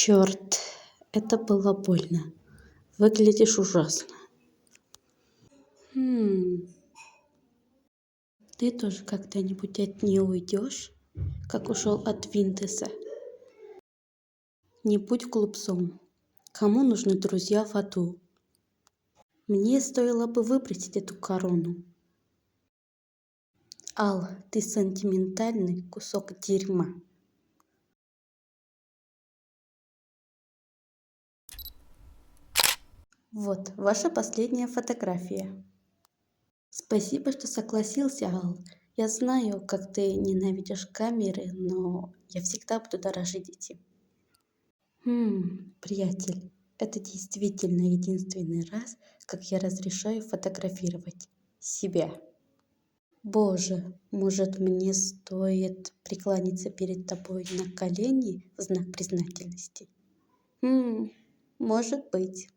Черт, это было больно. Выглядишь ужасно. Ты тоже когда-нибудь от нее уйдешь, как ушел от Винтеса? Не будь глупцом. Кому нужны друзья в аду? Мне стоило бы выбросить эту корону. Ал, ты сентиментальный кусок дерьма. Вот, ваша последняя фотография. Спасибо, что согласился, Ал. Я знаю, как ты ненавидишь камеры, но я всегда буду дорожить этим. Приятель, это действительно единственный раз, как я разрешаю фотографировать себя. Боже, может мне стоит преклониться перед тобой на колени в знак признательности? Может быть.